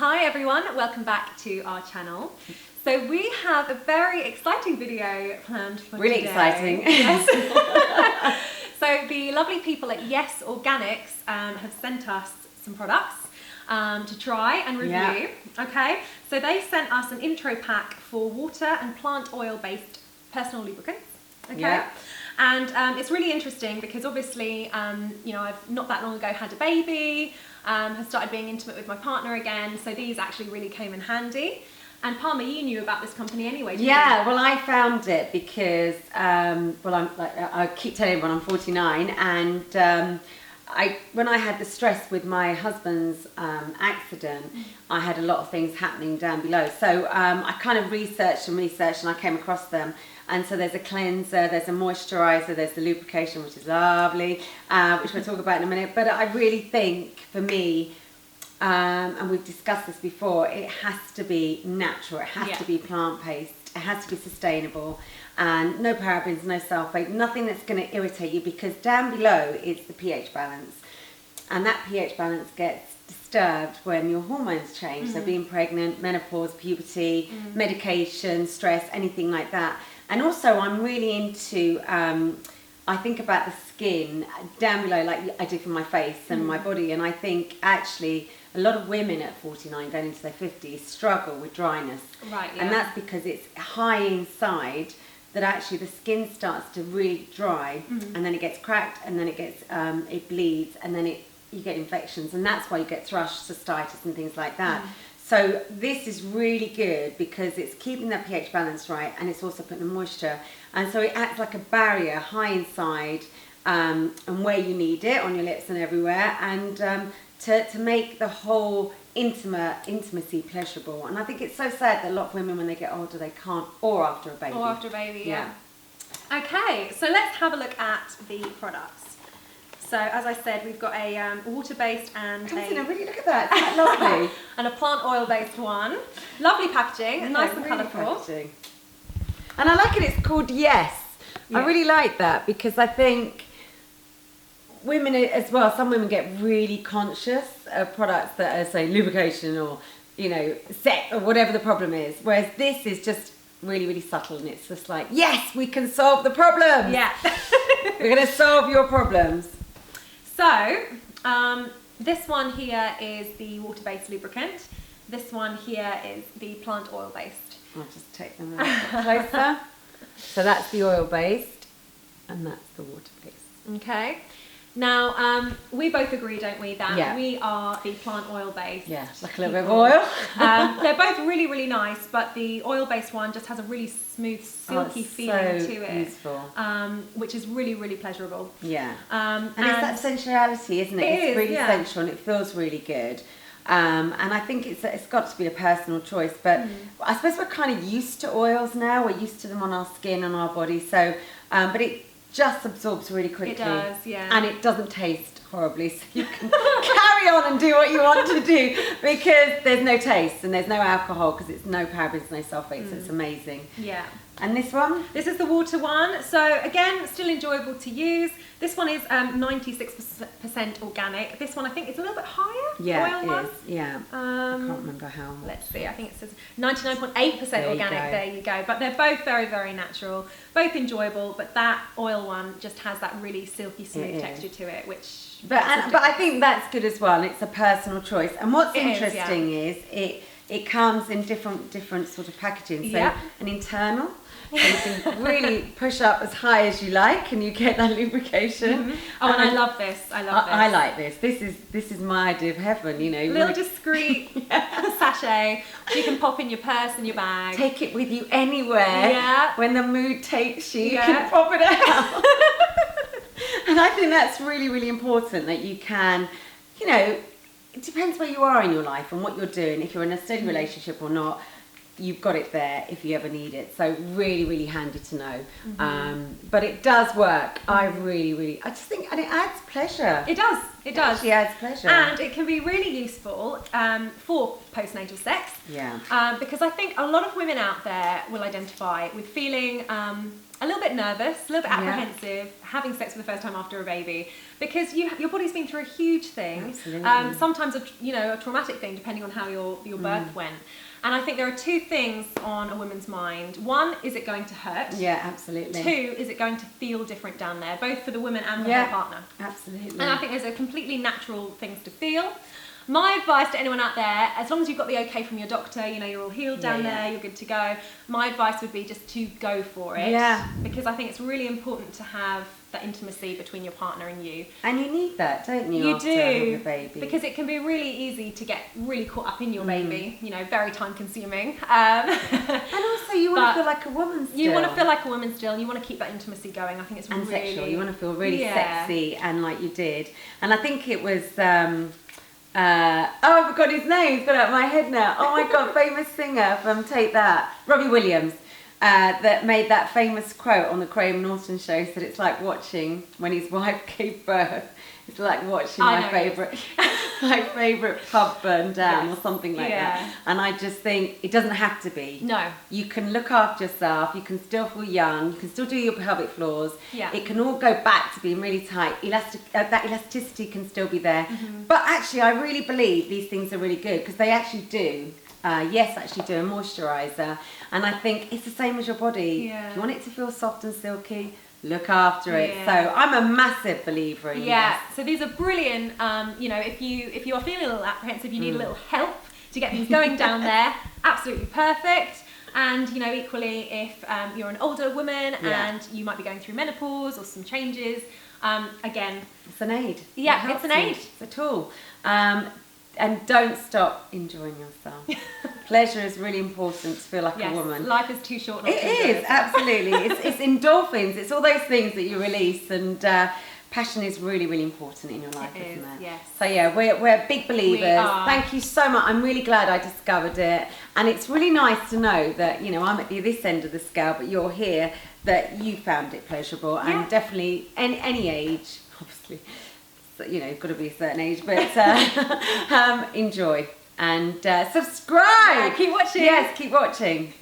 Hi everyone, welcome back to our channel. So we have a very exciting video planned for really today. Exciting. Yes. So the lovely people at Yes Organics have sent us some products to try and review. Yeah. Okay, so they sent us an intro pack for water and plant oil based personal lubricants. Okay. Yeah. And it's really interesting because obviously, you know, I've not that long ago had a baby, have started being intimate with my partner again, so these actually really came in handy. And Palmer, you knew about this company anyway, didn't you? Well, I found it because, I keep telling everyone I'm 49, and when I had the stress with my husband's accident, I had a lot of things happening down below. So I kind of researched and I came across them. And so there's a cleanser, there's a moisturiser, there's the lubrication, which is lovely, which we'll talk about in a minute. But I really think, for me, and we've discussed this before, it has to be natural, it has to be plant-based, it has to be sustainable, and no parabens, no sulfate, nothing that's going to irritate you, because down below it's the pH balance. And that pH balance gets disturbed when your hormones change. So being pregnant, menopause, puberty, medication, stress, anything like that. And also I'm really into, I think about the skin down below, like I do for my face and my body. And I think actually a lot of women at 49 going into their 50s struggle with dryness. Right, yeah. And that's because it's high inside, that actually the skin starts to really dry, and then it gets cracked, and then it gets, it bleeds, and then you get infections, and that's why you get thrush, cystitis and things like that. So this is really good because it's keeping that pH balance right, and it's also putting the moisture, and so it acts like a barrier high inside, and where you need it, on your lips and everywhere, and to make the whole intimacy pleasurable. And I think it's so sad that a lot of women, when they get older, they can't, or after a baby. Or after a baby, yeah. Okay, so let's have a look at the products. So as I said, we've got a water-based and really look at that, isn't that lovely? and a plant oil-based one. Lovely packaging, nice and really colourful. packaging. And I like it, it's called Yes. I really like that, because I think women as well, some women get really conscious of products that are, say, lubrication or, you know, sex or whatever the problem is. Whereas this is just really, really subtle, and it's just like, yes, we can solve the problem. Yeah. We're going to solve your problems. So, this one here is the water-based lubricant. This one here is the plant oil-based. I'll just take them a little bit closer. So that's the oil-based, and that's the water-based. Okay. Now, we both agree, don't we, that we are the plant oil-based. Yeah, like a little bit of oil. They're both really, really nice, but the oil-based one just has a really smooth, silky feeling to it. Beautiful. Which is really, really pleasurable. Yeah. And it's that sensuality, isn't it? It's really sensual, and it feels really good. And I think it's got to be a personal choice, but I suppose we're kind of used to oils now. We're used to them on our skin and our body. So, but it just absorbs really quickly. It does, yeah. And it doesn't taste horribly, so you can carry on and do what you want to do, because there's no taste and there's no alcohol, because it's no parabens, no sulfates. So it's amazing. Yeah. And this one? This is the water one. So again, still enjoyable to use. This one is 96% organic. This one I think is a little bit higher. Yeah, oil it one. is. Yeah. I can't remember how much. Let's see, I think it says 99.8% organic. There you go. But they're both very, very natural, both enjoyable, but that oil one just has that really silky smooth texture to it, which... But I think that's good as well, and it's a personal choice. And what's interesting is it comes in different sort of packaging. So an internal, so you can really push up as high as you like, and you get that lubrication. Oh, and I love this. I love this. I like this. This is my idea of heaven. You know, little discreet sachet. You can pop in your purse and your bag. Take it with you anywhere. Yeah. When the mood takes you, you can pop it out. And I think that's really, really important, that you can, you know, it depends where you are in your life and what you're doing. If you're in a steady relationship or not, you've got it there if you ever need it. So really, really handy to know. But it does work. I just think, and it adds pleasure. It does. It does. It actually adds pleasure. And it can be really useful for postnatal sex. Yeah. Because I think a lot of women out there will identify with feeling a little bit nervous, a little bit apprehensive, having sex for the first time after a baby, because your body's been through a huge thing. Absolutely. Sometimes a traumatic thing, depending on how your birth went. And I think there are two things on a woman's mind. One, is it going to hurt? Yeah, absolutely. Two, is it going to feel different down there, both for the woman and for her partner? Absolutely. And I think those are completely natural things to feel. My advice to anyone out there, as long as you've got the okay from your doctor, you're all healed down there, you're good to go, my advice would be just to go for it. Yeah. Because I think it's really important to have that intimacy between your partner and you. And you need that, don't you? You after having a do, baby. because it can be really easy to get really caught up in your baby, very time consuming. And also you want to feel like a woman still. You want to feel like a woman still, and you want to keep that intimacy going. I think it's and really... sexual. You want to feel really sexy and like you did. And I think it was... I forgot his name. It's got out of my head now. Oh my God, famous singer from Take That, Robbie Williams, that made that famous quote on the Graham Norton show. Said it's like watching when his wife gave birth. It's like watching my favourite pub burn down or something like that. And I just think it doesn't have to be. No. You can look after yourself. You can still feel young. You can still do your pelvic floors. Yeah. It can all go back to being really tight. That elasticity can still be there. But actually, I really believe these things are really good because they actually do. Actually do a moisturiser. And I think it's the same as your body. Yeah. If you want it to feel soft and silky, look after it. So I'm a massive believer in this. So these are brilliant. If you are feeling a little apprehensive, you need a little help to get things going down there. Absolutely perfect. And equally, if you're an older woman and you might be going through menopause or some changes, again, it's an aid. Yeah, it's an aid. It's a tool. And don't stop enjoying yourself. Pleasure is really important to feel like a woman. Life is too short not to enjoy it is, absolutely. It's endorphins. It's all those things that you release, and passion is really, really important in your life, isn't it? Yes. So we're big believers. We are. Thank you so much. I'm really glad I discovered it, and it's really nice to know that I'm at this end of the scale, but you're here. That you found it pleasurable, and definitely any age, obviously. You've got to be a certain age, but enjoy and subscribe. Keep watching. Yes, keep watching.